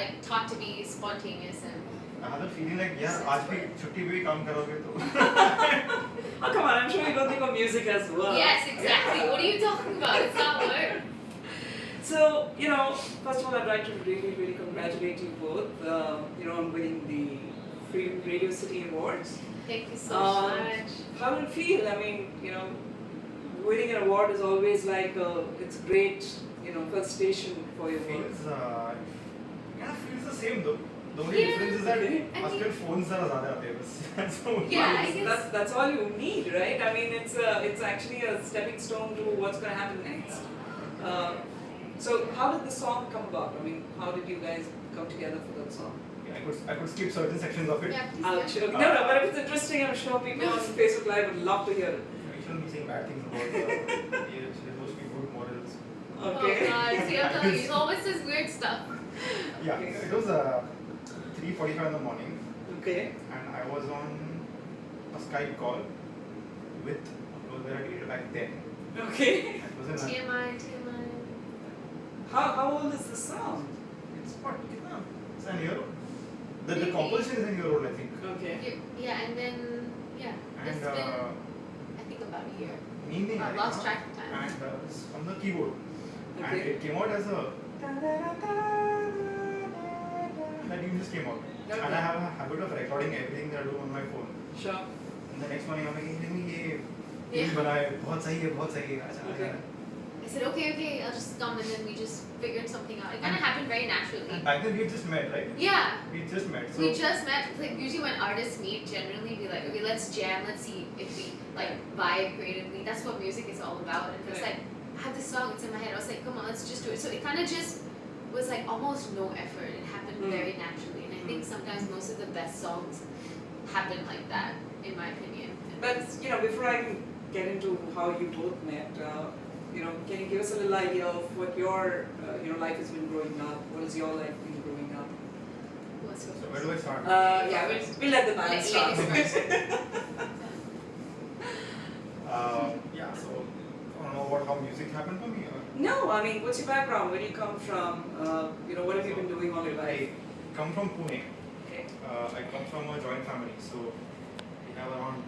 like taught to be spontaneous and. I have the feeling like yeah, आज भी छुट्टी भी काम करोगे तो. Oh come on, I'm sure you don't think of music as work. Yes, exactly. What are you talking about? It's not work. So, you know, first of all, I'd like to really, really congratulate you both, you know, on winning the Freedom Radio City Awards. Thank you so much. How did it feel? I mean, you know, winning an award is always like it's a great, you know, first station for your work. Feels the same though. The only difference is that आजकल phones ज़्यादा आते हैं बस. So yeah, I guess that's all you need, right? I mean, it's actually a stepping stone to what's going to happen next. So how did the song come about? I mean, how did you guys come together for that song? Yeah, I could skip certain sections of it. Yeah, sure. No, but if it's interesting, I'm sure people on Facebook Live would love to hear it. We shouldn't be saying bad things about you're supposed to be good morals. Okay. Oh God, see, I'm telling you, he always says weird stuff. Yeah, okay. It was 3:45 in the morning. Okay. And I was on a Skype call with a girl that I dated back then. Okay. It was in TMI. How old is the song? It's what? It's an year old. The composition is an year old, I think. Okay. Yeah, and then it's And been I think about a year. I lost track of time. And it's on the keyboard. Okay. And it came out as a that tune just came out. Okay. And I have a habit of recording everything that I do on my phone. Sure. And the next morning I'm like, let me ये Yeah. बनाए बहुत सही है Okay. I said, okay, I'll just come, and then we just figured something out. It kind of happened very naturally. And back then we had just met, right? Yeah. We just met. So We just met. Like usually when artists meet, generally be like, okay, let's jam, let's see if we like vibe creatively. That's what music is all about. And it's like, I have this song, it's in my head. I was like, come on, let's just do it. So it kind of just was like almost no effort. It happened very naturally, and I think sometimes most of the best songs happen like that, in my opinion. But you know, before I can get into how you both met, you know, can you give us a little idea of what your you know, life has been growing up? What has your life been growing up? What's your where do I start? Yeah, we'll let the band start. Ladies first. Yeah, so I don't know how music happened for me. No, I mean, what's your background? Where do you come from? You know, what have you been doing all your life? I come from Pune. Okay. I come from a joint family, so we have around.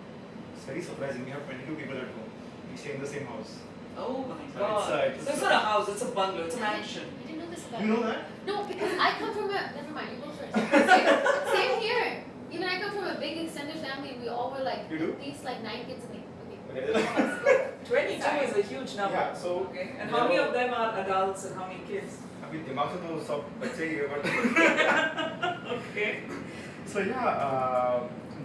It's very surprising. We have 22 people at home. We stay in the same house. Oh my So God! it's So it's not a house; it's a bungalow. It's a I mansion. didn't know this about You know that? No, because I come from a. Never mind, you go first. Same here. Even I come from a big extended family. We all were like You do? at least like 9 kids. Okay. Okay. 22 Sorry. is a huge number. Yeah, so Okay. And how many of them are adults and how many kids? अभी दिमाग से तो सब बच्चे ही है but Okay. so yeah,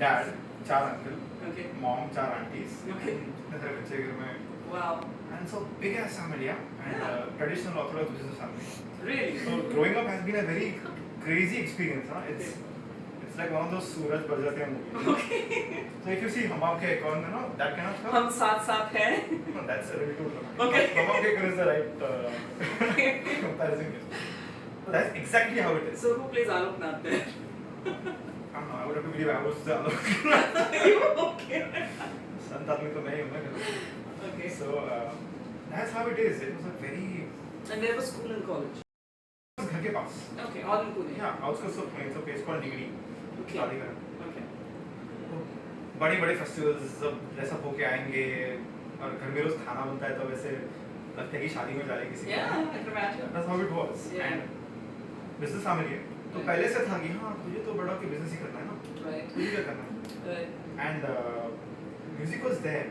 dad 4 uncle, Okay. mom 4 aunties, Okay. इतने सारे बच्चे घर में Wow. and so big ass family, yeah, and Yeah. traditional Orthodox business family. Really? So growing up has been a very crazy experience, huh? It's like one of those Suraj Barjate movies. Okay. So if you see हम आपके कौन है ना, that kind of stuff. हम साथ साथ हैं. No, that's a really good one. Okay. हम आपके कौन is the right comparison. So that's exactly how it is. So who plays Alok Nath there? I don't know. I would have to believe I was the other. You okay? संत आदमी तो मैं ही हूँ ना. Okay. So that's how it is. It was a very. And there was school and college. घर के पास. Okay. All in Pune. Yeah, outskirts of Pune. It's a place called Nigri. Okay. Okay. बड़े-बड़े festivals सब dress up होके आएंगे और घर में रोज खाना बनता है तो वैसे लगता है कि शादी में जा रहे किसी Yeah, I can imagine. That's how it was. Yeah. And business family है तो पहले से था कि हाँ तुझे तो बड़ा के बिजनेस ही करना है ना. Right. तुझे क्या करना है? Right. And music was there.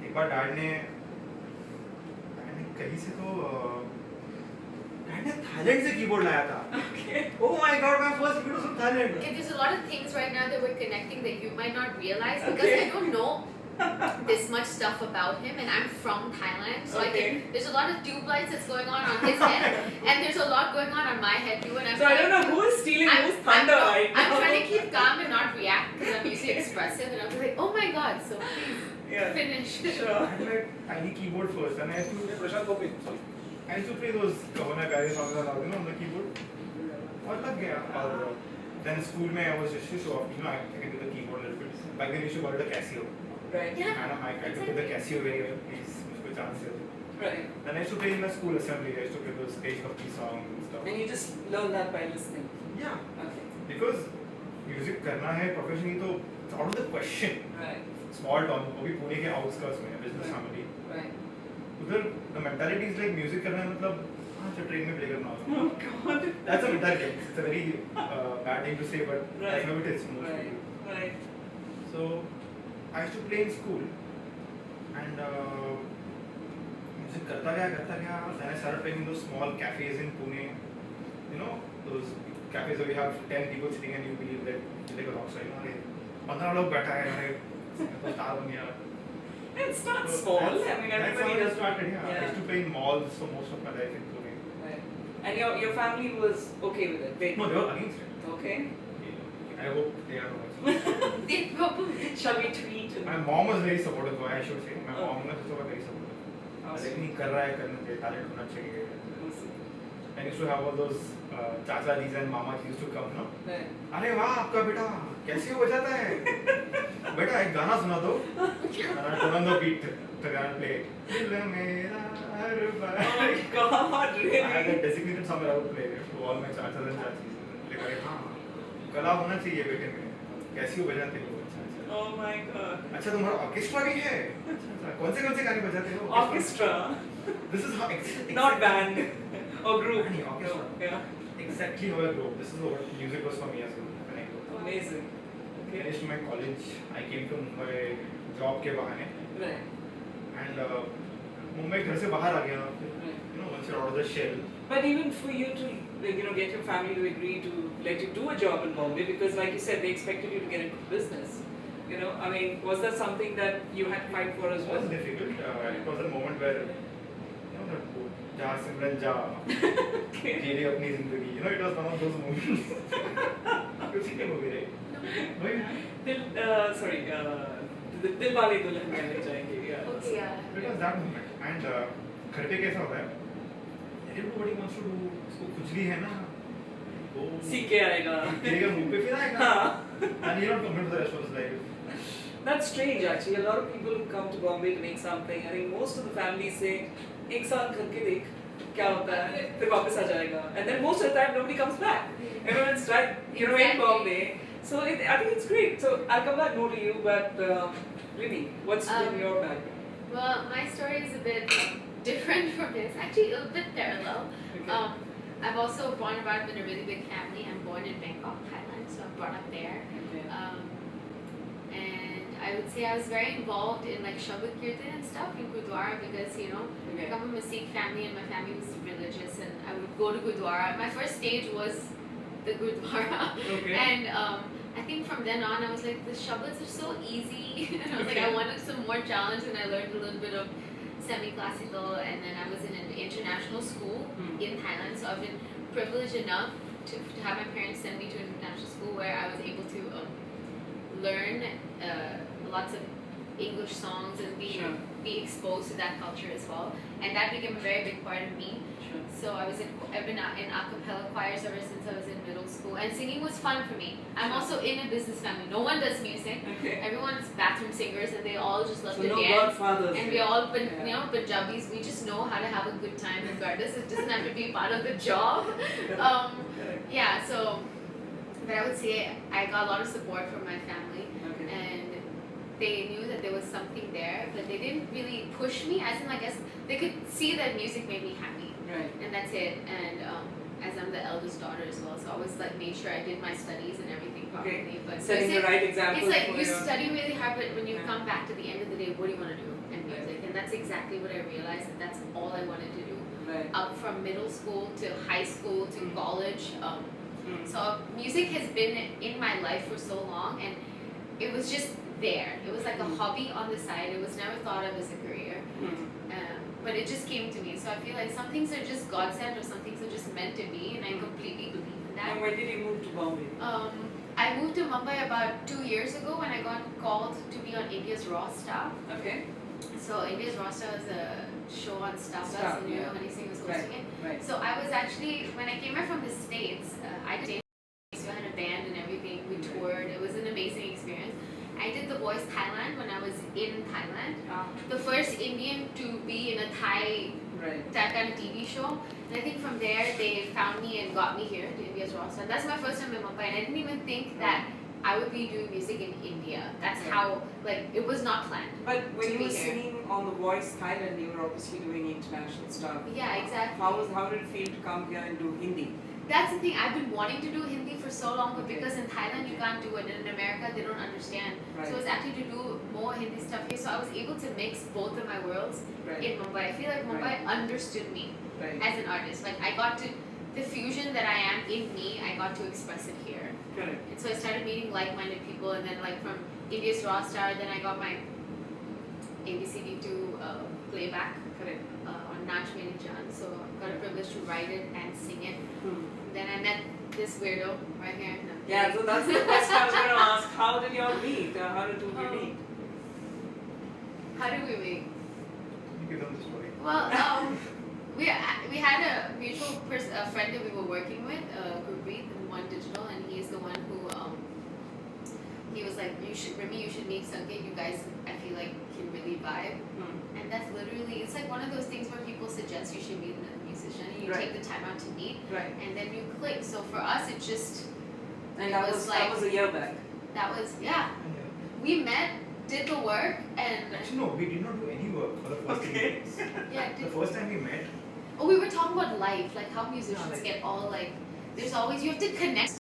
एक बार डैड ने कहीं से तो डैड ने थाईलैंड से कीबोर्ड लाया था. Okay. Oh my God, my first video was from Thailand. Okay, there's a lot of things right now that we're connecting that you might not realize because Okay. I don't know this much stuff about him, and I'm from Thailand, so I Okay. think there's a lot of tube lights that's going on his head, and there's a lot going on my head too. And I'm So I don't know who is stealing whose thunder right now. I'm trying to keep calm and not react because I'm usually expressive, and I'm like, oh my God, so please Yeah. finish. Sure. I had like tiny keyboard first, and I used to play those Kahuna Gari songs and all, on the keyboard. और लग गया और then school में I was just to show off, I can do the keyboard a little bit. Back then you should call it a Casio. Right. Yeah. And I could do the Casio very well, please. मुझको chance दे दो. Right. Then I used to play in my school assembly. I used to play those stage company songs and stuff. And you just learn that by listening. Yeah. Okay. Because music करना है professionally तो it's out of the question. Right. Small town, वो भी पुणे के outskirts में है, business family. Right. उधर the mentality is like music करना है मतलब हाँ चल ट्रेन में play करना होता है. Oh God. That's a mentality. It's a very bad thing to say, but that's how it is. Right. Right. So I used to play in school, and music करता गया. Then I started playing in those small cafes in Pune. You know those cafes where you have 10 people sitting and you believe that you're like a rock star. You know, like 15 लोग बैठा है, मैं तो star बन गया. It's not So small. that's- I mean, that's everybody how it does. started. Yeah. I Yeah. used to play in malls for most of my life in Pune. Right. And your family was okay with it. They, No, they were against it. okay. I hope they are also. They probably Shall we tweet? And My mom was very supportive. I should say, my Oh. mom was also very supportive. Awesome. Like नहीं कर रहा है करने दे, talent होना चाहिए. Awesome. I used to have all those चाचा जीज and mama used to come, no? Right. अरे वाह आपका बेटा कैसे वो बजाता है? बेटा एक गाना सुना दो. And I turn on the beat to go and play it. दिल मेरा हर बार. Oh God, I had really? a designated somewhere I would play it to all my चाचा and चाचीज. like अरे हाँ कला होना चाहिए बेटे में. कैसी वो बजाते हो? अच्छा. Oh my God. अच्छा तुम्हारा ऑर्केस्ट्रा भी है? अच्छा कौन से गाने बजाते हो? Orchestra, This is how not band or group. Any orchestra. Yeah. Exactly how I grew up. This is what music was for me as well. When I grew up. Amazing. I Okay. finished my college. I came to Mumbai job के बहाने Right. and Mumbai घर से बाहर आ गया. Right. You know once you're out of the shell. But even for you to, like, get your family to agree to let you do a job in Bombay, because like you said, they expected you to get into business. I mean, was that something that you had to fight for as It was well? difficult. It was a moment where that जा सिमरन जा Okay. जी ले अपनी जिंदगी. It was one of those moments. You've seen the movie, right? Right? Sorry, दिल वाले दुल्हन गाने जाएंगे. Yeah. okay, yeah. It was that moment. And घर पे कैसा होता है? Everybody wants to do. उसको खुजली है ना? वो सीख के आएगा. गिरेगा मुंह पे फिर आएगा. And you're not coming to the rest of his life. That's strange actually. A lot of people who come to Bombay to make something, I think most of the families say, एक साल करके देख क्या होता है, फिर वापस आ जाएगा. And then most of the time nobody comes back. Everyone's right, in Exactly. Bombay. So I think it's great. So I'll come back more to you, but Rimi, what's been your background? Well, my story is a bit different from this. Actually, a bit parallel. Okay. I've also born and brought up in a really big family. I'm born in Bangkok, Thailand, so I'm brought up there. Okay. And I would say I was very involved in like Shabad Kirtan and stuff in Gurdwara because I Okay. come from a Sikh family and my family was religious and I would go to Gurdwara. My first stage was the Gurdwara. Okay. And I think from then on I was like, the Shabads are so easy. And I was like, Okay. I wanted some more challenge and I learned a little bit of semi-classical and then I was in an international school in Thailand. So I've been privileged enough to have my parents send me to an international school where I was able to learn lots of English songs and Sure. be exposed to that culture as well. And that became a very big part of me. Sure. So I've been in a cappella choirs ever since I was in middle school, and singing was fun for me. I'm also in a business family. No one does music. Okay. Everyone's bathroom singers, and they all just love So to no dance. godfathers. And we here. all, Yeah. Punjabis, we just know how to have a good time regardless. It doesn't have to be part of the job. Correct. Yeah. So, but I would say I got a lot of support from my family, Okay. and they knew that there was something there, but they didn't really push me. As in, I guess they could see that music made me happy. Right. And that's it. And as I'm the eldest daughter as well, so I always like made sure I did my studies and everything properly. Okay. But Setting the music, right example. it's like for you your- study really hard, but when you Yeah. come back to the end of the day, what do you want to do in music? And that's exactly what I realized, and that's all I wanted to do. Right. Up from middle school to high school to college. So music has been in my life for so long, and it was just there. It was like a hobby on the side. It was never thought of as a career. But it just came to me. So I feel like some things are just God sent or some things are just meant to be, and I completely believe in that. And when did you move to Bombay? I moved to Mumbai about 2 years ago when I got called to be on India's Raw Star. Okay. So India's Raw Star was a show on Star Plus, Star, and yeah. Honey Singh was hosting Right. it. Right. So I was actually, when I came back from the States, I did, so I had a band and everything. We toured. It was an amazing experience. I did The Voice Thailand when I was in Thailand. The first Indian to be in a Thai that kind of TV show. And I think from there they found me and got me here to India's Raw Star. That's my first time in Mumbai, and I didn't even think that I would be doing music in India. That's how, like, it was not planned. But when you were singing on The Voice Thailand, you were obviously doing international stuff. Yeah, exactly. How did it feel to come here and do Hindi? That's the thing. I've been wanting to do Hindi for so long, but because in Thailand you can't do it, and in America they don't understand. So it's actually to do more Hindi stuff here. So I was able to mix both of my worlds in Mumbai. I feel like Mumbai understood me as an artist. Like I got to, the fusion that I am in me, I got to express it here. Correct. And so I started meeting like-minded people, and then like from India's Raw Star, then I got my ABCD2 playback on Nach Meri Jaan. So I got a privilege to write it and sing it. Then I met this weirdo right here. No. Yeah, so that's the question I was going to ask. How did you all meet? How did you meet? How did we meet? You give them the story. Well, we had a mutual friend that we were working with, Gurpreet, in One Digital, and he's the one who he was like, Rimi, you should meet Sanket. You guys, I feel like, can really vibe. And that's literally, it's like one of those things where people suggest you should meet another musician, and you take the time out to meet, and then you click. So for us, it just, and that was a year back. That was, we met, did the work, and actually no, we did not do any work for the first 3 days. The first time we met. Oh, we were talking about life, like how musicians get all like, there's always, you have to connect.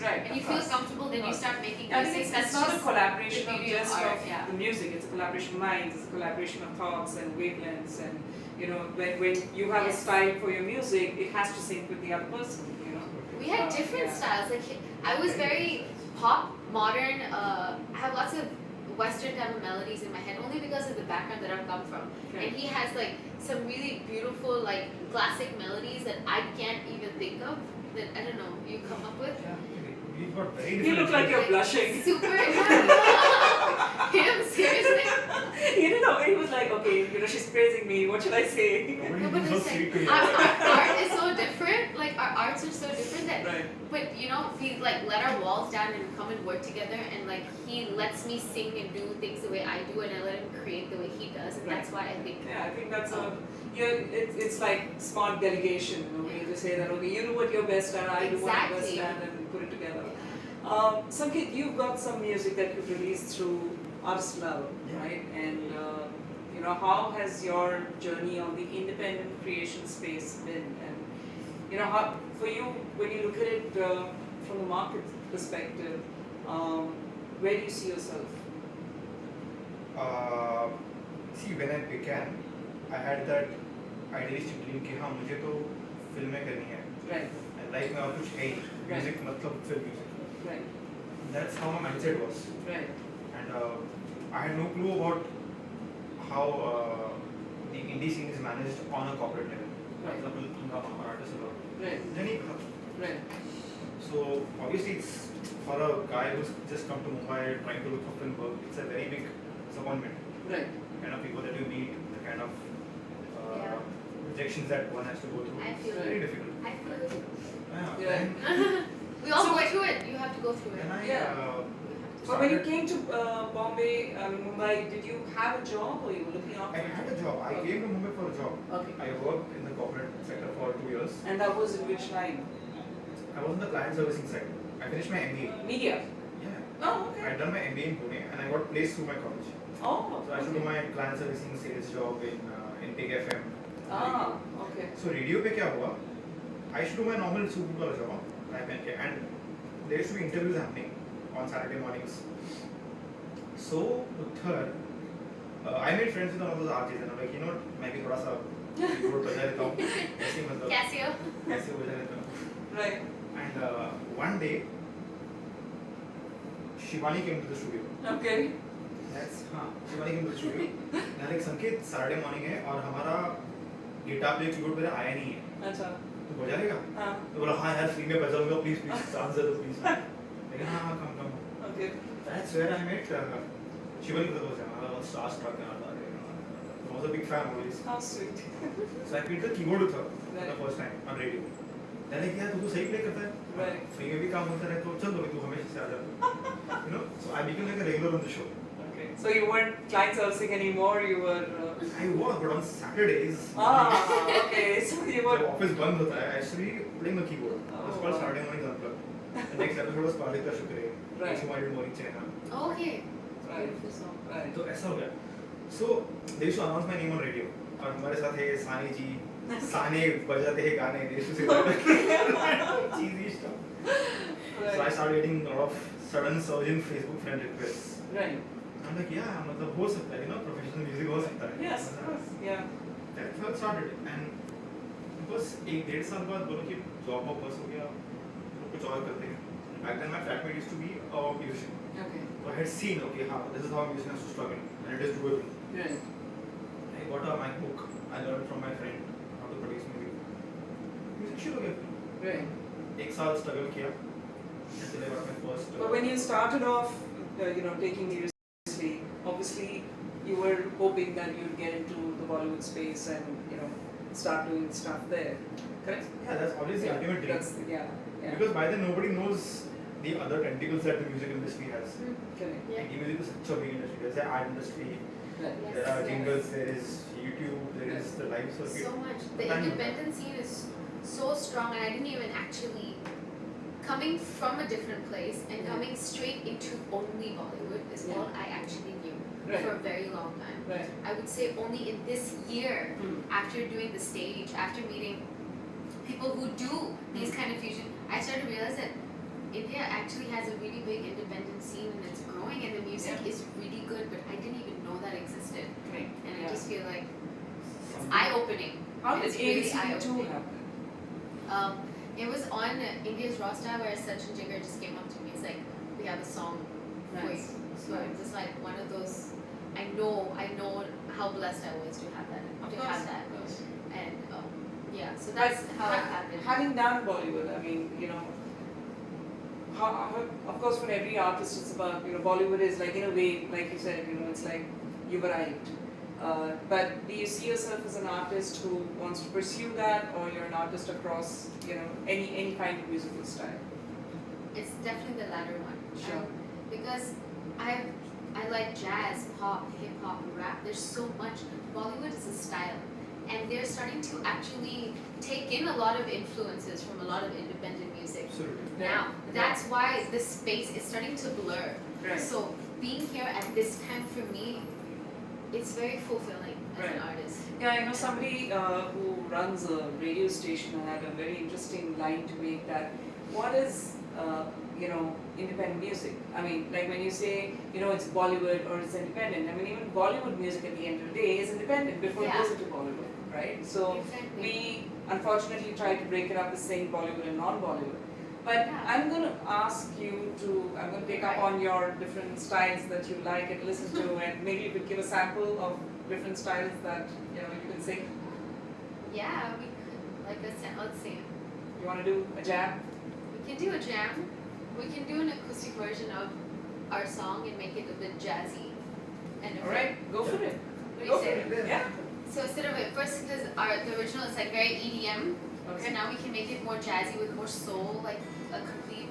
And you feel comfortable, then you start making music. It's not a collaboration of just the music, it's a collaboration of minds, it's a collaboration of thoughts and wavelengths, and you know, when you have a style for your music, it has to sync with the other person, you know. We had different styles, like I was very pop, modern, I have lots of Western type of melodies in my head, only because of the background that I've come from. And he has like some really beautiful like classic melodies that I can't even think of, that I don't know, you come up with. We've got very different. You look like you're blushing. Super. Him, seriously. You know, he was like, okay, you know, she's praising me. What should I say? No, but listen, our art is so different. Like our arts are so different that. But you know, we like let our walls down and come and work together. And like he lets me sing and do things the way I do, and I let him create the way he does. And that's why I think. Yeah, I think that's it's like smart delegation. You know, when you just say that, okay, you do what you're best at, I do what I'm best at, and put it together. Sanket, you've got some music that you've released through Artist Love, right? And you know, how has your journey on the independent creation space been? And you know, how for you, when you look at it from the market perspective, where do you see yourself? See, when I began, I had that idealistic dream कि हाँ मुझे तो फिल्में करनी है. And life में और कुछ है ही. Music मतलब film music. That's how my mindset was. And I had no clue about how the indie scene is managed on a corporate level. For example, Hungama or Artist Love. So obviously, it's for a guy who's just come to Mumbai trying to look for film work, it's a very big disappointment. The kind of people that you meet, the kind of rejections that one has to go through. It's very difficult. I feel it. Yeah. We all go through it. You have to go through it. But when you came to Bombay, Mumbai, did you have a job or you were looking after? I had a job. I came to Mumbai for a job. I worked in the corporate sector for 2 years. And that was in which line? I was in the client servicing side. I finished my MBA. Media? Yeah. Oh, okay. I had done my MBA in Pune and I got placed through my college. Oh, so I should do my client servicing sales job in Big FM. Ah, okay. So radio पे क्या हुआ? I should do my normal suit वाला job. And there used to be interviews happening on Saturday mornings. So third, I made friends with one of those RJs and I'm like, you know, मैं भी थोड़ा सा keyboard बजा लेता हूँ. ऐसे मतलब. Casio बजा लेता हूँ. And one day, Shivani came to the studio. Okay. Shivani came to the studio. मैं like संकेत Saturday morning है और हमारा गिटार प्ले कीबोर्ड मेरा आया नहीं है. अच्छा. तो बजा लेगा? तो बोला हाँ यार फ्री में बजाऊंगा प्लीज आंसर दो प्लीज. लेकिन हाँ कम. Okay. That's where I met Shivani was a starstruck and I was a big fan always. How sweet. So I played the keyboard with her for the first time on radio. Then like यार तू तो सही play करता है. Free में भी काम होता है तो चल दो तू हमेशा से आ जा. You know, so I became like a regular on the show. Okay. So you weren't client sourcing anymore. You were. I was, but on Saturdays. Okay. So you were. जब office बंद होता है, actually playing the keyboard. It's called Saturday morning unplugged. The next episode was Parika Shukre. Right. Tomorrow morning China. Okay. Right. Beautiful song. Right. तो ऐसा हो गया. So they used to announce my name on radio. और हमारे साथ है सानी जी, साने बजाते हैं गाने. They used to say that. Cheesy stuff. Right. So I started getting a lot of sudden surge in Facebook friend requests. Right. I'm like, yeah, मतलब हो सकता है, you know, professional music हो सकता है. Yes, of course. Yeah. That's how it started. And बस 1-1.5 साल बाद बोलो कि जॉब वापस हो गया, तो कुछ और करते हैं. Back then my flatmate used to be a musician. Okay. So I had seen, okay, हाँ, this is how a musician has to struggle, and it is doable. Right. I got a MacBook. I learned from my friend how to produce music. Music शुरू हो गया. Right. 1 साल struggle किया. Until I got my first. But when you started off, taking music seriously, obviously you were hoping that you'd get into the Bollywood space and start doing stuff there. Correct? Yeah, that's obviously the ultimate dream. Yeah. Because by then nobody knows the other tentacles that the music industry has. Correct. Yeah. Like, music is such a big industry. There's the art industry, Right. Yes. there are jingles, there is YouTube, there is the live circuit. So much. The independent scene is so strong, and I didn't even actually coming from a different place and coming straight into only Bollywood is all I actually knew for a very long time. Right. I would say only in this year, after doing the stage, after meeting people who do these kind of fusion, I started to realize that India actually has a really big independent scene and it's growing, and the music is really good, but I didn't even know that existed. Right. And I just feel like it's eye-opening. How did It's really ABC2 eye-opening. happen? It was on India's Raw Star where Sachin Jigar just came up to me. It's like, we have a song for you. So it's just like one of those. I know how blessed I was to have that. Of course. And yeah, so that's how it happened. Having done Bollywood, I mean, how, of course, for every artist, it's about Bollywood is like, in a way, like you said, it's like you've arrived. But do you see yourself as an artist who wants to pursue that, or you're an artist across any kind of musical style? It's definitely the latter one. Sure. Because I like jazz, pop, hip hop, rap. There's so much. Bollywood is a style, and they're starting to actually take in a lot of influences from a lot of independent music. Absolutely. Now, that's why this space is starting to blur. Right. So being here at this time for me, it's very fulfilling as an artist. Yeah, somebody who runs a radio station had a very interesting line to make that. What is independent music? I mean, like when you say it's Bollywood or it's independent. I mean, even Bollywood music at the end of the day is independent before it goes into Bollywood, right? So we unfortunately try to break it up as saying Bollywood and non-Bollywood. But I'm going to ask you I'm going to pick up on your different styles that you like and listen to, and maybe you could give a sample of different styles that you can sing. Yeah, we could. Let's see. You want to do a jam? We can do a jam. We can do an acoustic version of our song and make it a bit jazzy. And Alright, go for it. What do Go you for say? it. Yeah. So instead of first, because the original is like very EDM, so now we can make it more jazzy with more soul, like a complete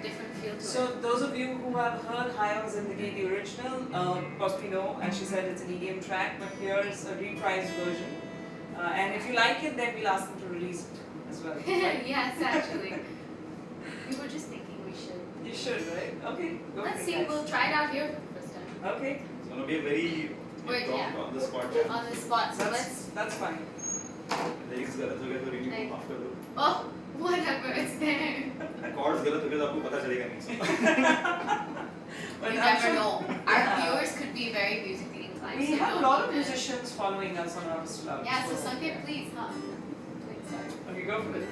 different feel to it. So those of you who have heard Hayam Zindagi, the original, possibly know, and she said it's an EDM track, but here's a reprised version. And if you like it, then we'll ask them to release it as well. Right? Yes, actually. We were just thinking we should. You should, right? Okay, go Let's for see, it. we'll try it out here for the first time. Okay. It's going to be a very on the spot jam. On the spot, so That's fine. Lyrics गलत हो गए तो remix को माफ कर दो. Oh, whatever, it's there. Chords गलत हो गए तो आपको पता चलेगा नहीं. You never know. Our viewers could be very musically inclined. We so have a don't lot of even- musicians following us on our Love. Yeah, so Sanket, please, Wait, sorry. Okay, go for it.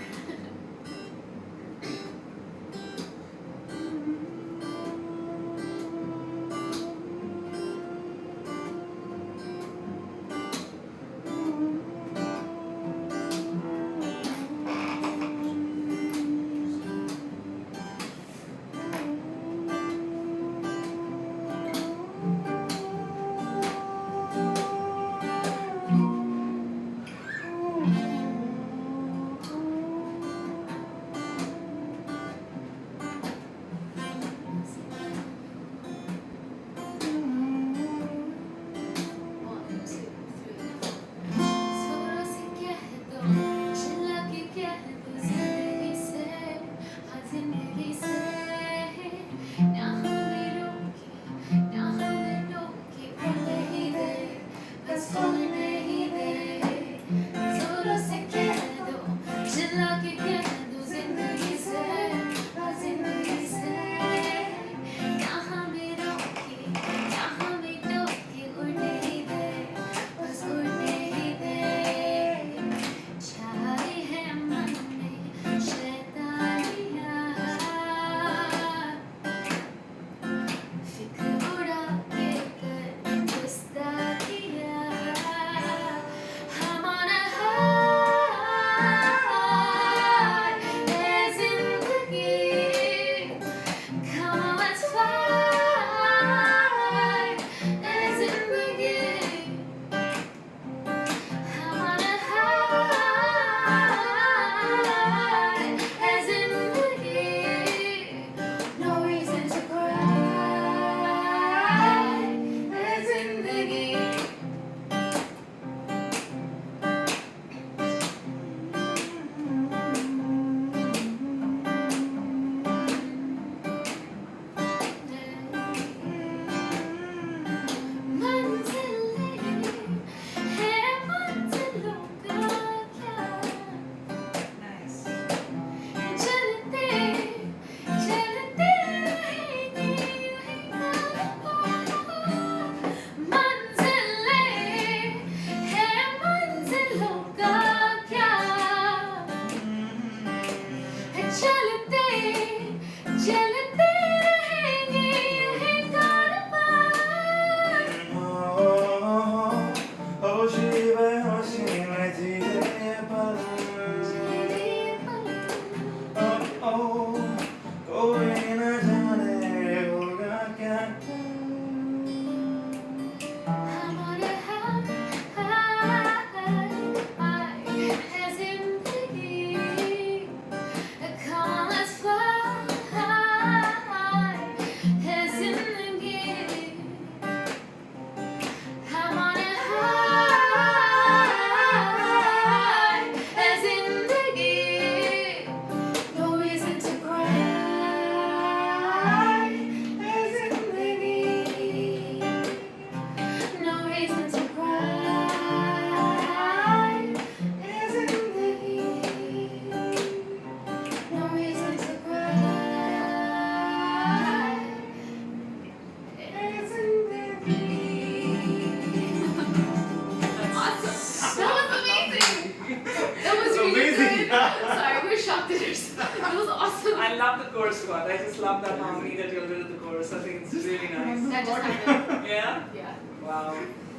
love the chorus part. I just love that harmony that you'll do with the chorus. I think it's really nice. That just happened. Yeah? Yeah. Wow.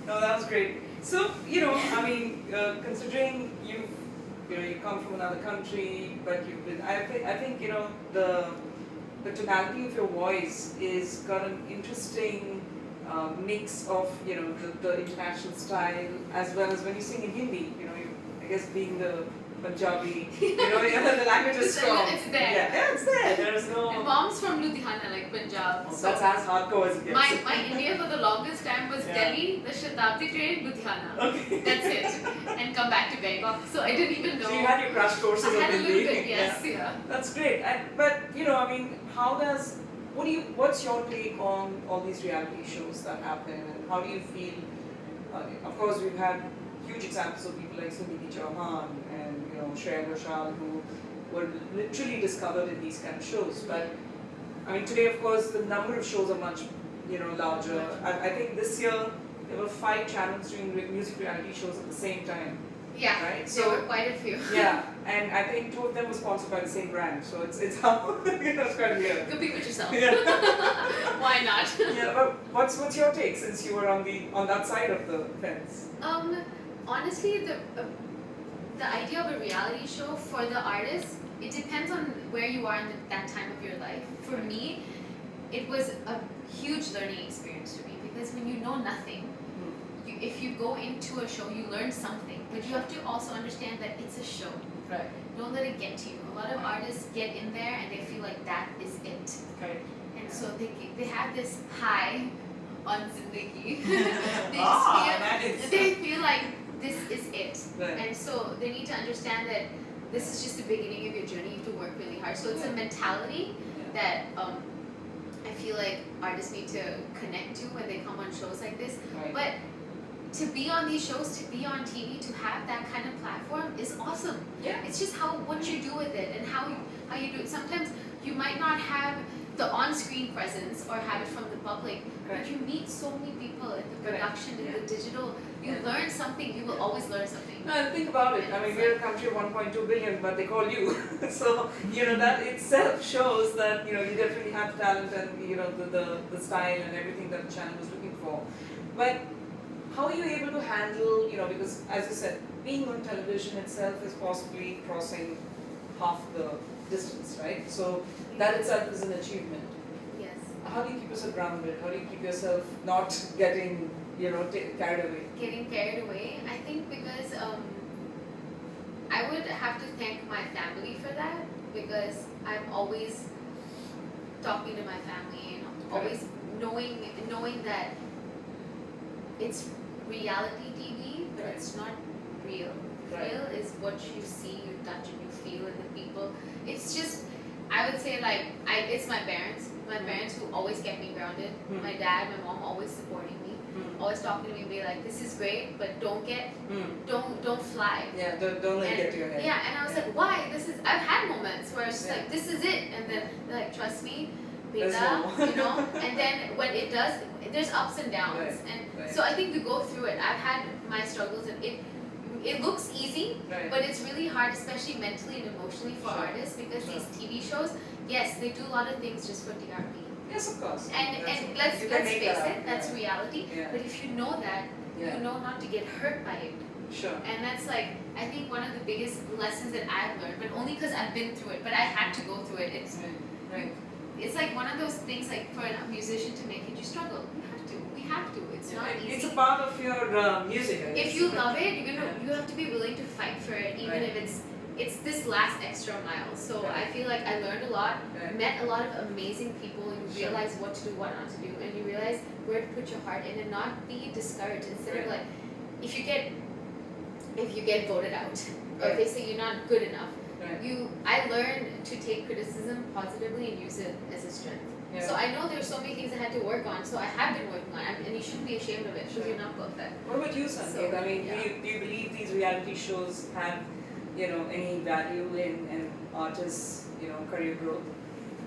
No, that was great. So, I mean, considering you come from another country, but you've been, I think, the tonality of your voice is got an interesting mix of, the international style, as well as when you sing in Hindi, I guess being the Punjabi, the language is strong. It's there. Yeah, it's there. There's no... My mom's from Ludhiana, like Punjab. Oh, so that's as hardcore as it gets. My India for the longest time was Delhi, the Shatabdi train, Ludhiana. Okay. That's it. And come back to Bangkok. So I didn't even know. So you had your crash courses I of had a Hindi. little bit, yes, yeah. That's great. But, I mean, what's your take on all these reality shows that happen, and how do you feel? Of course, we've had huge examples of people like Suniti Chauhan and Shreya Ghoshal, who were literally discovered in these kind of shows. But I mean, today, of course, the number of shows are much larger. I think this year there were 5 channels doing music reality shows at the same time. Yeah, right? There were quite a few. Yeah, and I think 2 of them were sponsored by the same brand, so it's how it's quite weird. Compete with yourself. Yeah. Why not? Yeah, but what's your take, since you were on that side of the fence? Honestly, the idea of a reality show for the artist, it depends on where you are in that time of your life. For me, it was a huge learning experience for me, because when you know nothing, if you go into a show, you learn something, but you have to also understand that it's a show. Right. Don't let it get to you. A lot of artists get in there and they feel like that is it. Right. And so they have this high on Zindagi. They feel like this is it. Right. And so they need to understand that this is just the beginning of your journey. You have to work really hard. So it's a mentality that I feel like artists need to connect to when they come on shows like this. Right. But to be on these shows, to be on TV, to have that kind of platform is awesome. Yeah. It's just what you do with it and how you do it. Sometimes you might not have the on-screen presence or have it from the public, but you meet so many people in the production, in the digital. You learn something. You will always learn something. No, and think about it. I mean, we're a country of 1.2 billion, but they call you. So that itself shows that you definitely have talent and the style and everything that the channel was looking for. But how are you able to handle, because as you said, being on television itself is possibly crossing half the distance, right? So that itself is an achievement. Yes. How do you keep yourself grounded? How do you keep yourself not getting, carried away? Getting carried away, I think because I would have to thank my family for that, because I'm always talking to my family and always knowing that it's reality TV, but it's not real. Real is what you see, you touch, and you feel, and the people. It's just, I would say it's my parents. My parents who always kept me grounded. My dad, my mom always supporting me, always talking to me and be like, this is great, but don't fly. Yeah, don't let it get to your head. Yeah, and I was like, why? I've had moments where it's just like, this is it, and then they're like, trust me, beta, and then when it does, there's ups and downs, and so I think we go through it. I've had my struggles, and it looks easy, but it's really hard, especially mentally and emotionally for artists, because these TV shows, yes, they do a lot of things just for TRP. Yes, of course. And let's face it, that's reality. Yeah. But if you know that, you know not to get hurt by it. Sure. And that's I think one of the biggest lessons that I've learned, but only because I've been through it, but I had to go through it. It's like one of those things, like for a musician to make it, you struggle. We have to. It's not easy. It's a part of your music, I guess. If you love it, you have to be willing to fight for it, even if it's this last extra mile. So I feel like I learned a lot, met a lot of amazing people, and you realize what to do, what not to do, and you realize where to put your heart in and not be discouraged. Instead of like, if you get voted out, or if they say you're not good enough, I learned to take criticism positively and use it as a strength. Yeah. So I know there's so many things I had to work on, so I have been working on it, and you shouldn't be ashamed of it because you're not perfect. What about you, Sanket? I mean, do you believe these reality shows have, any value in artists, career growth?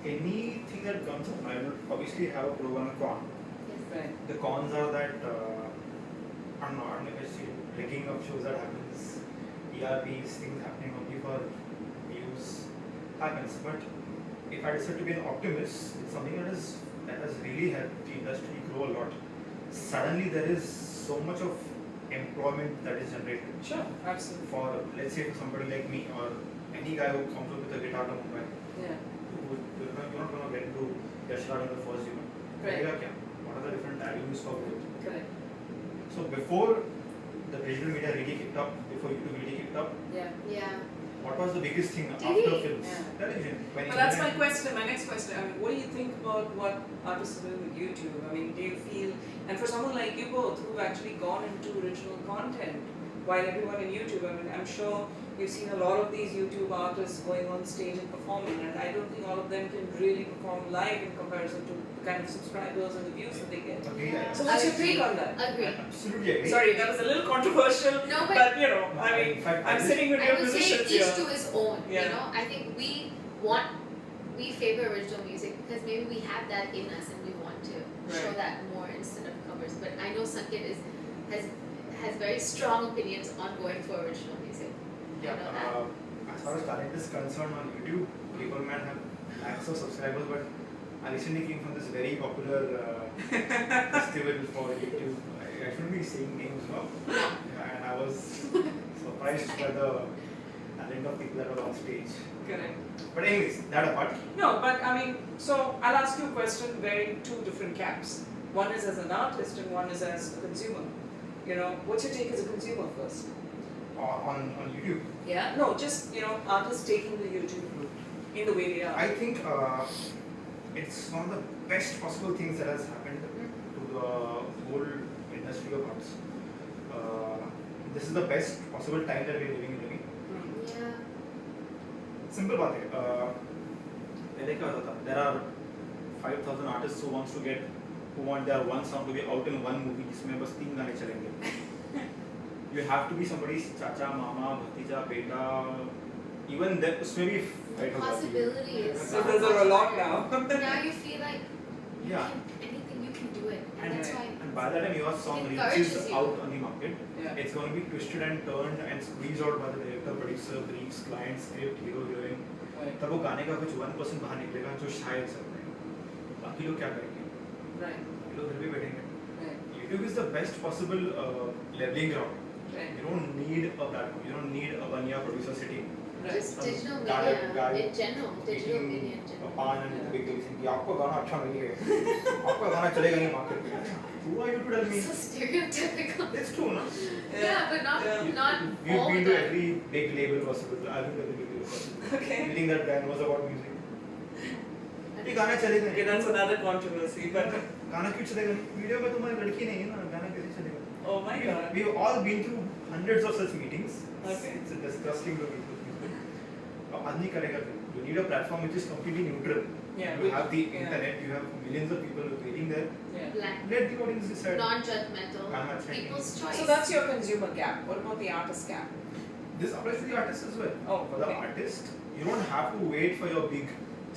Anything that comes up, I will obviously have a pro and a con. Yes. The cons are that, I don't know if I see rigging of shows that happens, ERPs, things happening only for views happens, but if I decide to be an optimist, it's something that has really helped the industry grow a lot. Suddenly there is so much of employment that is generated. Sure, absolutely. For, let's say, for somebody like me or any guy who comes up with a guitar to Mumbai, Yeah. you're not going to get into Yashar in the first year. Right. What are the different avenues for growth? Correct. So before the digital media really kicked up, before YouTube really kicked up, Yeah. what was the biggest thing TV. after films? Yeah. Television. When But that's my internet- question, my next question. I mean, what do you think about what artists are doing with YouTube? I mean, do you feel, and for someone like you both who've actually gone into original content, while everyone in YouTube, I mean, I'm sure you've seen a lot of these YouTube artists going on stage and performing, and I don't think all of them can really perform live in comparison to the kind of subscribers and the views that they get. Agree, So what's your take on that? Agree. Absolutely agree. Sorry, that was a little controversial, No, but you know, I mean, In fact, I'm this- sitting with I your would say musicians each here. to his own. Yeah. You know, I think we favor original music because maybe we have that in us and we want to show Right. that more instead of covers. But I know Sanket has very strong opinions on going for original music. Yeah, I know that. as far as talent is concerned on YouTube, people might have lakhs of subscribers, but I recently came from this very popular festival for YouTube. I shouldn't be saying names now, and I was surprised by the talent of people that were on stage. Correct. But anyways, that apart. No, but I mean, so I'll ask you a question wearing two different caps. One is as an artist and one is as a consumer. You know, what's your take as a consumer first? On YouTube, Yeah. No, just, you know, artists taking the YouTube route in the way they are. I think it's one of the best possible things that has happened to the whole industry of arts. This is the best possible time that we are living in. Yeah. Simple बात है. पहले क्या होता था? There are 5,000 artists who want their one song to be out in one movie जिसमें बस 3 गाने चलेंगे. You have to be somebody's चाचा, मामा, भतीजा, बेटा. Even that उसमें भी fight होता है. Possibility is So there's a lot now. now you feel like Yeah. anything you can do it, and that's why. And by the time your song Encourages reaches you. out on the market, Yeah. it's going to be twisted and turned and squeezed out by the director, producer, briefs, client, script, hero, heroine. Right. तब वो गाने का कुछ 1% बाहर निकलेगा जो शायद चल रहा है. बाकी लोग क्या करेंगे? Right. बाकी लोग घर पे बैठेंगे. Right. YouTube is the best possible leveling ground. Right. You don't need a platform. You don't need a one-year producer sitting. Right. Just digital Guy- media in general, digital eating media in a general. pan and big releasing कि आपको गाना अच्छा नहीं है. आपका गाना चलेगा नहीं मार्केट में. Who are you to tell me? So stereotypical. It's true, no? Yeah, but not Yeah. not We've all been the to time. every big label possible. I've been to every big label possible. Okay. You think that band was about music? ये गाना चलेगा Okay, that's another controversy, but गाना क्यों चलेगा नहीं? Video में तुम्हारी लड़की नहीं है ना, गाना कैसे चलेगा? oh my god. We've all been through hundreds of such meetings. Okay. It's disgusting to be through. अब आदमी करेगा फिर. You need a platform which is completely neutral. Yeah. You have the Yeah. internet. You have millions of people waiting there. Yeah. Black, Let the audience decide. non-judgmental, I'm not checking. people's choice. So that's your consumer gap. What about the artist gap? This applies to the artist as well. Oh, For the okay. artist, you don't have to wait for your big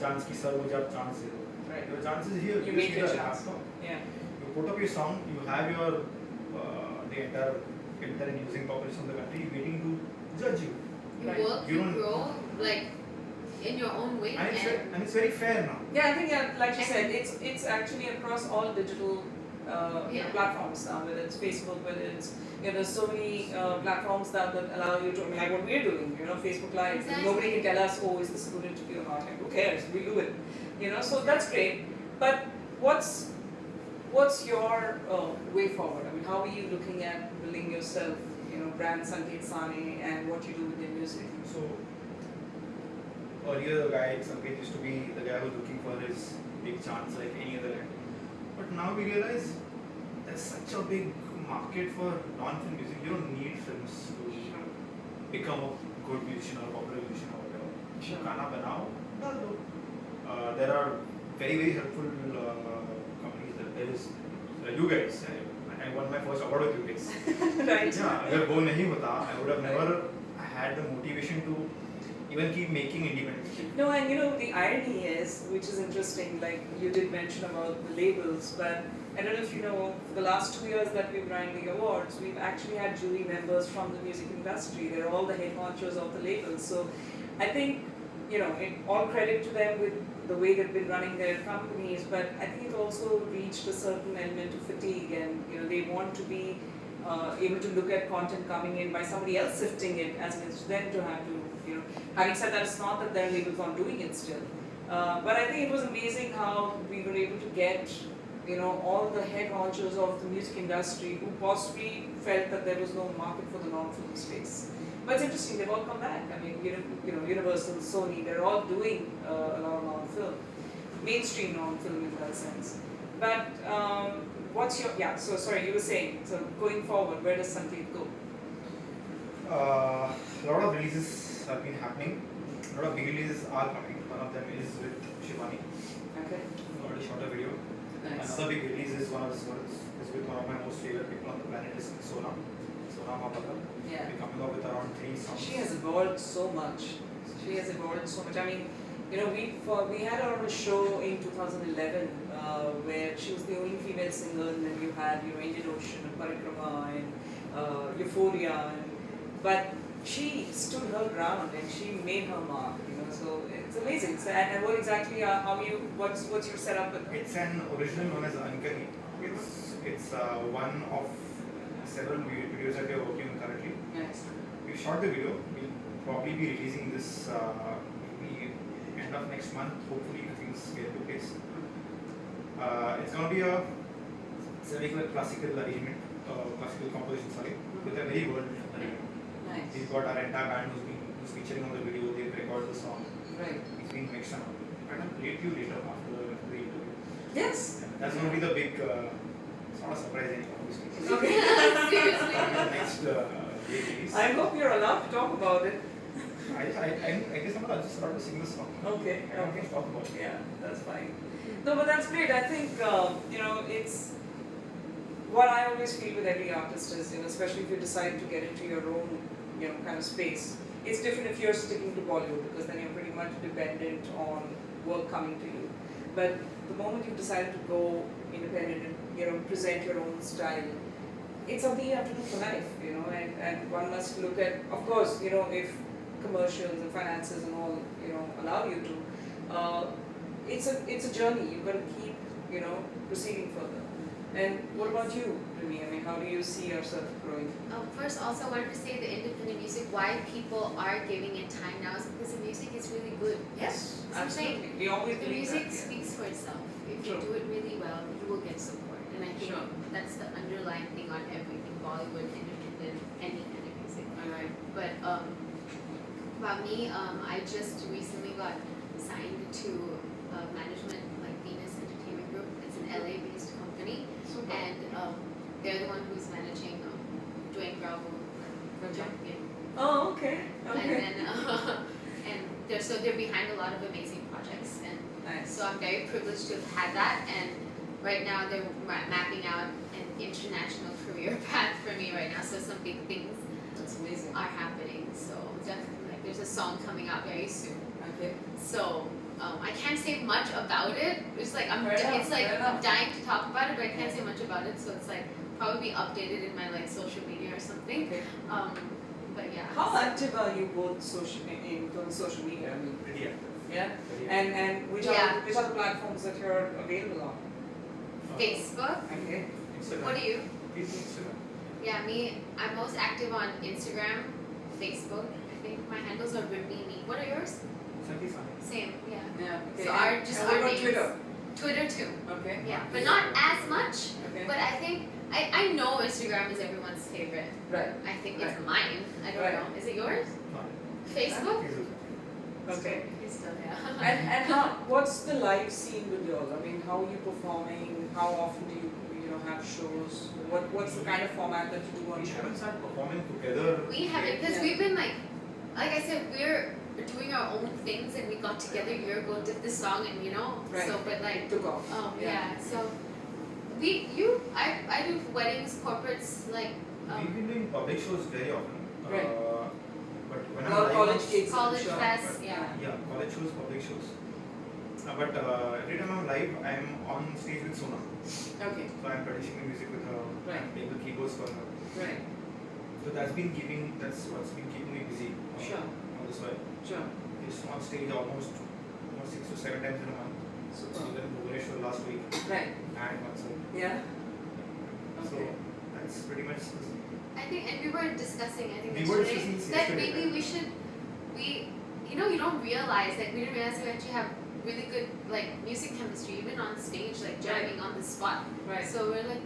chance ki sir mujhe ab chance de do. Right. Your chance is here. You just make need your a chance. laptop. Yeah. You put up your song. You have your the entire internet using population of the country waiting to judge you. You Right. work, You you don't- grow, like in your own way, And it's very fair now. Yeah, I think like you said, it's actually across all digital you know, Yeah. platforms now, whether it's Facebook, whether it's, you know, there's so many platforms that allow you to, I mean, like what we're doing, you know, Facebook Live. Exactly. Nobody can tell us, oh, is this a good interview or not? Like, who cares? We do it. You know, so that's great. But what's your way forward? I mean, how are you looking at building yourself, you know, brand Sanket Sane and what you do with your music? So earlier the guy Sanket used to be the guy who's looking for his big chance like any other guy. But now we realize there's such a big market for non-film music. You don't need films to become a good musician or a popular musician or whatever. Sure. Gana banao, dal do. There are very very helpful companies. There is you guys. I won my first award with you guys. Right. Yeah, अगर वो नहीं होता, I would have never had the motivation to even keep making independent. No, and you know, the irony is, which is interesting, like you did mention about the labels, but I don't know if you know, for the last 2 years that we've run the awards, we've actually had jury members from the music industry. They're all the head honchos of the labels. So I think, you know, all credit to them with the way they've been running their companies, but I think it also reached a certain element of fatigue, and they want to be able to look at content coming in by somebody else sifting it, as against them to have to, Having said that, it's not that their labels aren't doing it still, but I think it was amazing how we were able to get, all the head honchos of the music industry who possibly felt that there was no market for the non-film space. But it's interesting, they've all come back. I mean, Universal, Sony, they're all doing a lot of non-film, mainstream non-film in that sense. But what's your, so sorry, you were saying, so going forward, where does Sanket go? A lot of releases have been happening. A lot of big releases are coming. One of them is with Shivani. Okay. Already shot a video. Nice. Another big release is with one of my most favorite people on the planet, is Sona Mahapatra. Yeah. We're coming up with around 3 songs. She has evolved so much. She has evolved so much. I mean, we had her on a show in 2011 where she was the only female singer, and then you had Indian Ocean and Parikrama and Euphoria, but she stood her ground and she made her mark. So it's amazing. So, and what exactly what's your setup with her? It's an original known as Ankari. It's one of several videos that we are working on currently. Nice. We shot the video. We'll probably be releasing this maybe end of next month. Hopefully, if things get into place. It's going to be a very classical arrangement, classical composition. With a very world arrangement. Nice. We've got our entire band who's featuring on the video. They've recorded the song. Right. It's been mixed and all. And I'll update you later after the interview. Yes. That's going to be the big. It's not a surprise anymore, obviously. Okay. Seriously. The next big release. I hope you're allowed to talk about it. I guess I'll just start to sing the song. Okay. I don't want to talk about it. Yeah, that's fine. No, but that's great. I think it's what I always feel with every artist is, especially if you decide to get into your own, kind of space. It's different if you're sticking to Bollywood, because then you're pretty much dependent on work coming to you. But the moment you've decided to go independent and present your own style, it's something you have to do for life, and one must look at, of course, if commercials and finances and all, allow you to. It's a journey. You've got to keep, proceeding further. And what about you, Rimi? I mean, how do you see yourself growing? First, also, I wanted to say the independent music, why people are giving it time now is because the music is really good. Yes, absolutely. We always The believe music that, yeah. speaks for itself. If Sure. you do it really well, you will get support. And I think Sure. that's the underlying thing on everything, Bollywood, independent, any kind of music. Alright. But about me, I just recently got signed to management, like Venus Entertainment Group. It's an LA-based company. Super. And they're the one who's managing Dwayne Bravo Okay. Champion. Oh, okay. And then and they're behind a lot of amazing projects, and Nice. so I'm very privileged to have had that. And right now they're mapping out an international career path for me right now. So some big things That's amazing. are happening. So definitely, like, there's a song coming out very soon. Okay. So I can't say much about it. It's like Fair enough, fair enough. I'm dying to talk about it, but I can't say much about it. So it's like probably be updated in my social media or something. Okay. But yeah. How active are you both on social media? I mean, Pretty active. yeah. Very And which Yeah. are the platforms that you're available on? Facebook. Okay. Instagram. What are you? Instagram. Yeah, me. I'm most active on Instagram, Facebook. I think my handles are Rimi Nique. What are yours? Sanket Sane. Same. Yeah. Yeah. Okay. So And our what our about names. Twitter? Twitter too. Okay. Yeah, but not as much. Okay. But I think I know Instagram is everyone's favorite. Right. I think Right. it's mine. I don't Right. know. Is it yours? Not Facebook? Facebook. Okay. It's still there. And what's the live scene with y'all? I mean, how are you performing? How often do you have shows? What's the kind of format that you do on We shows? haven't started performing together. We haven't, because Yeah. we've been like I said, we're doing our own things, and we got together a year ago, did this song, and Right. so, but like, It took off. yeah, so I do weddings, corporates, like, We've been doing public shows very often. Right. But when I'm Well, live college on- gigs. college sure. fest, but- yeah. Yeah, college shows, public shows. But every time I'm live, I'm on stage with Sona. Okay. So I'm producing the music with her, Right. I'm playing the keyboards for her. Right. So that's what's been keeping me busy. Sure. On this way. Sure. It's on stage almost almost 6 to 7 times in a month. Super. So then Bhubaneswar last week Right. and concert. Yeah. So that's pretty much. I think, and we were discussing, I think We were yesterday, discussing that yesterday, maybe right? you know, you don't realize, like we didn't realize we actually have really good like music chemistry, even on stage, like jamming on the spot. Right. So we're like,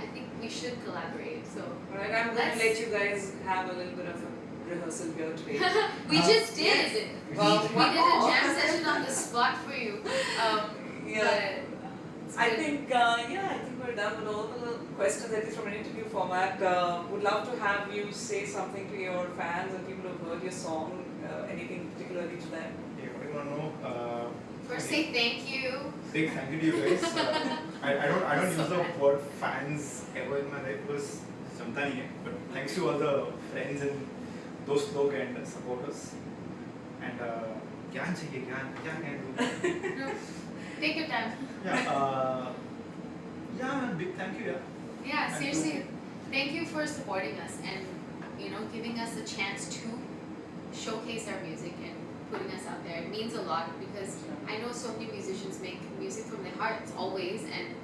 I think we should collaborate. So Alright, I'm going to let you guys have a little bit of a rehearsal here today. we just did. Yes. We Well, did a jam session on the spot for you. Yeah. But I think we're done with all the questions, at least from an interview format. Would love to have you say something to your fans and people who've heard your song, anything particularly to them. Yeah, what do you want to know? first say thank you. Big thank you to you guys. I don't use the word fans ever in my life because jamta nahi hai. But thanks to all the friends and dost log and supporters. And gyan chahiye, gyan can do. No, take your time. Yeah, big thank you. Yeah, seriously, thank you for supporting us and giving us a chance to showcase our music and putting us out there. It means a lot because I know so many musicians make music from their hearts always, and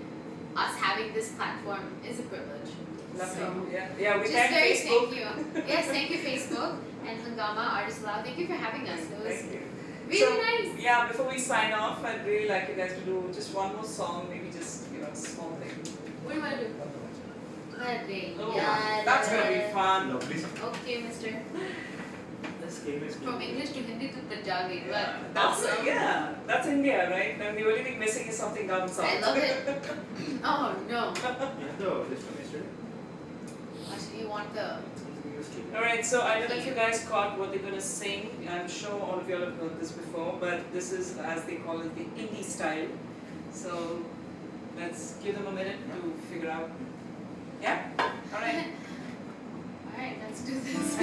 us having this platform is a privilege. Lovely. Yeah, we Just thank very Facebook. thank you. Yes, thank you Facebook and Hangama Artist Lab. Thank you for having us. It was Thank you. really nice. Yeah, before we sign off, I'd really like you guys to do just one more song, maybe just a small thing. What do you want to do? Oh, that's gonna be fun. Lovely song. Okay, mister. This game is From English to Hindi to Punjabi. But That's awesome. that's India, right? And the only thing missing is something down south. I love it. Oh no. this one yesterday. Actually, you want the. Alright, so I don't know if you guys caught what they're gonna sing. I'm sure all of you have heard this before, but this is, as they call it, the indie style. So let's give them a minute to figure out. Yeah? Alright. Alright, let's do this.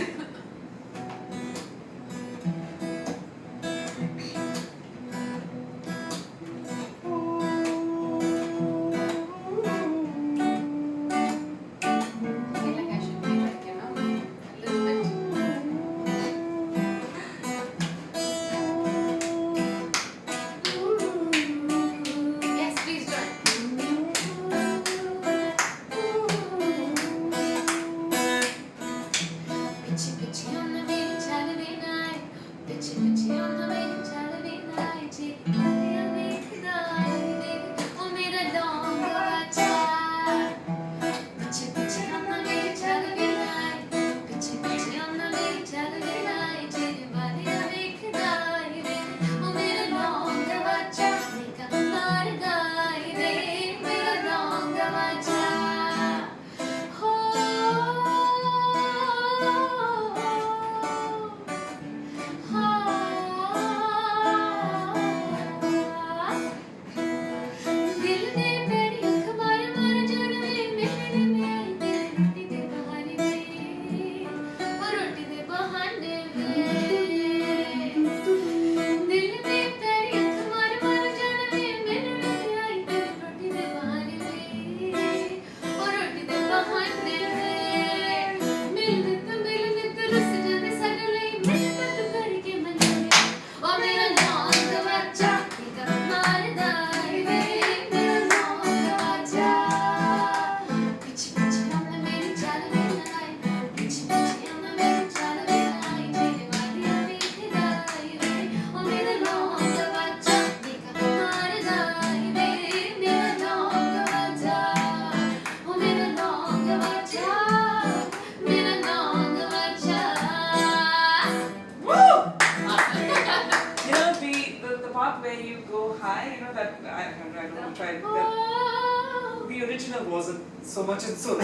The original wasn't so much in so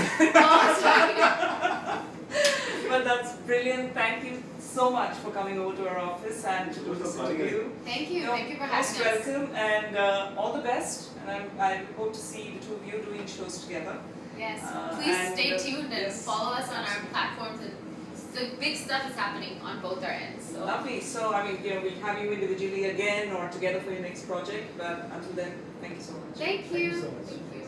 but that's brilliant. Thank you so much for coming over to our office and to do this interview. Thank you. Thank you for having us. Most welcome and all the best. And I hope to see the two of you doing shows together. Yes. Please stay tuned and follow us on our platforms. And the big stuff is happening on both our ends. So. Lovely. So I mean, we'll have you individually again or together for your next project. But until then, thank you so much. Thank you. Thank you so much. Thank you.